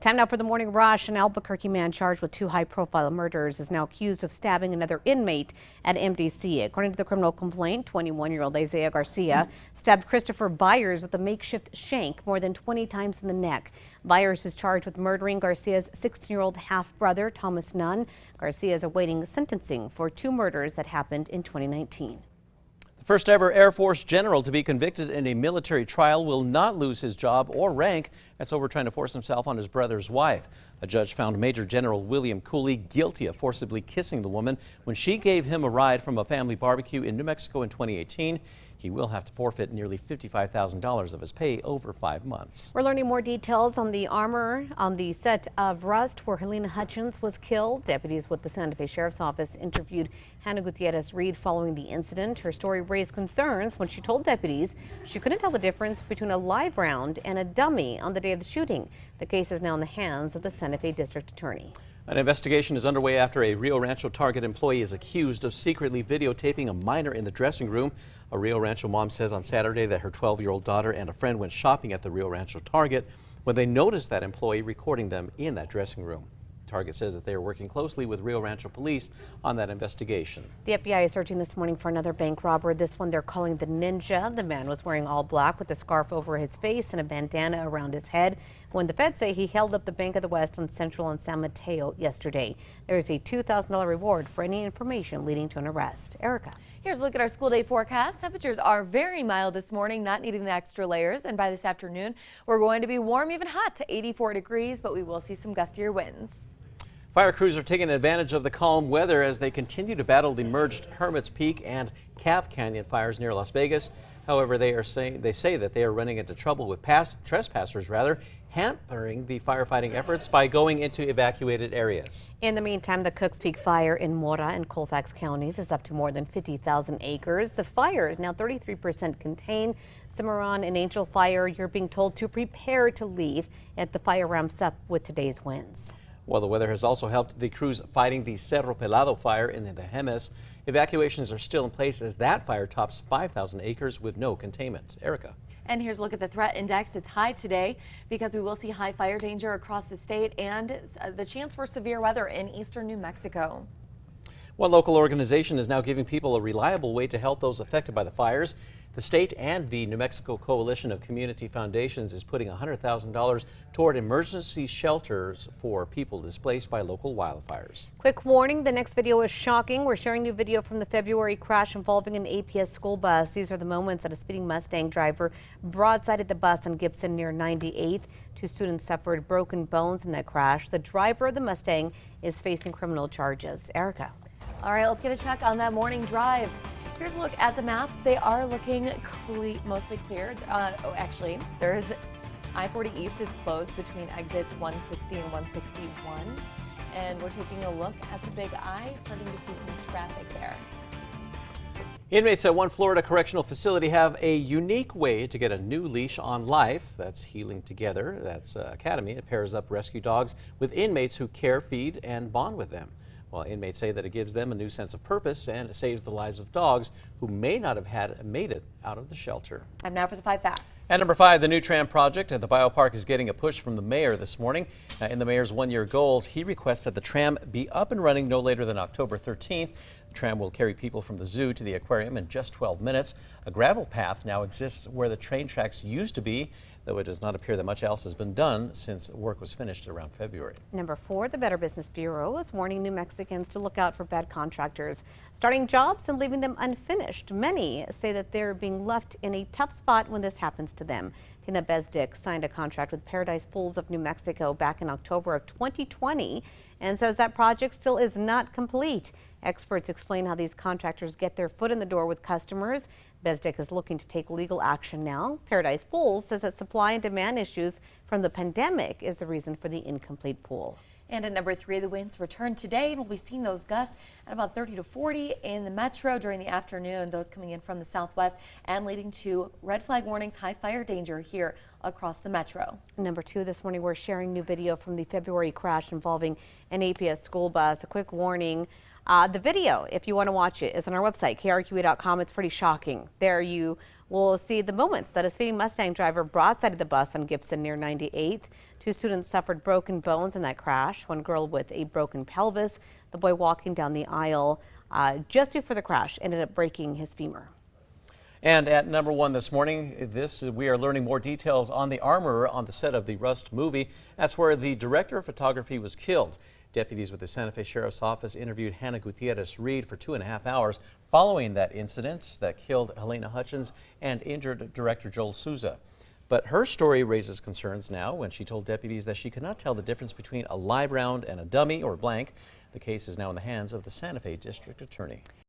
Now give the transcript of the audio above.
Time now for the morning rush. An Albuquerque man charged with 2 high-profile murders is now accused of stabbing another inmate at MDC. According to the criminal complaint, 21-year-old Isaiah Garcia stabbed Christopher Byers with a makeshift shank more than 20 times in the neck. Byers is charged with murdering Garcia's 16-year-old half-brother, Thomas Nunn. Garcia is awaiting sentencing for 2 murders that happened in 2019. The first ever Air Force general to be convicted in a military trial will not lose his job or rank. That's over trying to force himself on his brother's wife. A judge found Major General William Cooley guilty of forcibly kissing the woman when she gave him a ride from a family barbecue in New Mexico in 2018. He will have to forfeit nearly $55,000 of his pay over 5 months. We're learning more details on the armor on the set of Rust, where Helena Hutchins was killed. Deputies with the Santa Fe Sheriff's Office interviewed Hannah Gutierrez-Reed following the incident. Her story raised concerns when she told deputies she couldn't tell the difference between a live round and a dummy on the day of the shooting. The case is now in the hands of the Santa Fe District Attorney. An investigation is underway after a Rio Rancho Target employee is accused of secretly videotaping a minor in the dressing room. A Rio Rancho mom says on Saturday that her 12-year-old daughter and a friend went shopping at the Rio Rancho Target when they noticed that employee recording them in that dressing room. Target says that they are working closely with Rio Rancho police on that investigation. The FBI is searching this morning for another bank robber. This one they're calling the Ninja. The man was wearing all black with a scarf over his face and a bandana around his head when the feds say he held up the Bank of the West on Central and San Mateo yesterday. There is a $2,000 reward for any information leading to an arrest. Erica. Here's a look at our school day forecast. Temperatures are very mild this morning, not needing the extra layers. And by this afternoon, we're going to be warm, even hot to 84 degrees, but we will see some gustier winds. Fire crews are taking advantage of the calm weather as they continue to battle the merged Hermit's Peak and Calf Canyon fires near Las Vegas. However, they say that they are running into trouble with trespassers, hampering the firefighting efforts by going into evacuated areas. In the meantime, the Cooks Peak fire in Mora and Colfax counties is up to more than 50,000 acres. The fire is now 33% contained. Cimarron and Angel Fire, you're being told to prepare to leave if the fire ramps up with today's winds. Well, the weather has also helped the crews fighting the Cerro Pelado fire in the Jemez. Evacuations are still in place as that fire tops 5,000 acres with no containment. Erica. And here's a look at the threat index. It's high today because we will see high fire danger across the state and the chance for severe weather in eastern New Mexico. One local organization is now giving people a reliable way to help those affected by the fires. The state and the New Mexico Coalition of Community Foundations is putting $100,000 toward emergency shelters for people displaced by local wildfires. Quick warning, the next video is shocking. We're sharing new video from the February crash involving an APS school bus. These are the moments that a speeding Mustang driver broadsided the bus on Gibson near 98th. 2 students suffered broken bones in that crash. The driver of the Mustang is facing criminal charges. Erica. All right, let's get a check on that morning drive. Here's a look at the maps. They are looking mostly clear. Actually, there's I-40 East is closed between exits 160 and 161. And we're taking a look at the Big I, starting to see some traffic there. Inmates at one Florida correctional facility have a unique way to get a new leash on life. That's Healing Together. That's Academy. It pairs up rescue dogs with inmates who care, feed, and bond with them. Well, inmates say that it gives them a new sense of purpose and it saves the lives of dogs who may not have made it out of the shelter. And now for the 5 facts. At number 5, the new tram project at the biopark is getting a push from the mayor this morning. In the mayor's one-year goals, he requests that the tram be up and running no later than October 13th. The tram will carry people from the zoo to the aquarium in just 12 minutes. A gravel path now exists where the train tracks used to be, though it does not appear that much else has been done since work was finished around February. Number 4, the Better Business Bureau is warning New Mexicans to look out for bad contractors starting jobs and leaving them unfinished. Many say that they're being left in a tough spot when this happens to them. Tina Bezdick signed a contract with Paradise Pools of New Mexico back in October of 2020 and says that project still is not complete. Experts explain how these contractors get their foot in the door with customers. Bezdick is looking to take legal action now. Paradise Pools says that supply and demand issues from the pandemic is the reason for the incomplete pool. And at number 3, the winds return today, and we'll be seeing those gusts at about 30 to 40 in the metro during the afternoon. Those coming in from the southwest and leading to red flag warnings, high fire danger here across the metro. Number 2, this morning we're sharing new video from the February crash involving an APS school bus. A quick warning. The video, if you want to watch it, is on our website, krqa.com. It's pretty shocking. There you We'll see the moments that a speeding Mustang driver broadsided the bus on Gibson near 98th. 2 students suffered broken bones in that crash. One girl with a broken pelvis. The boy walking down the aisle just before the crash ended up breaking his femur. And at number 1 this morning, we are learning more details on the armorer on the set of the Rust movie. That's where the director of photography was killed. Deputies with the Santa Fe Sheriff's Office interviewed Hannah Gutierrez-Reed for 2.5 hours following that incident that killed Helena Hutchins and injured director Joel Souza. But her story raises concerns now when she told deputies that she could not tell the difference between a live round and a dummy or blank. The case is now in the hands of the Santa Fe District Attorney.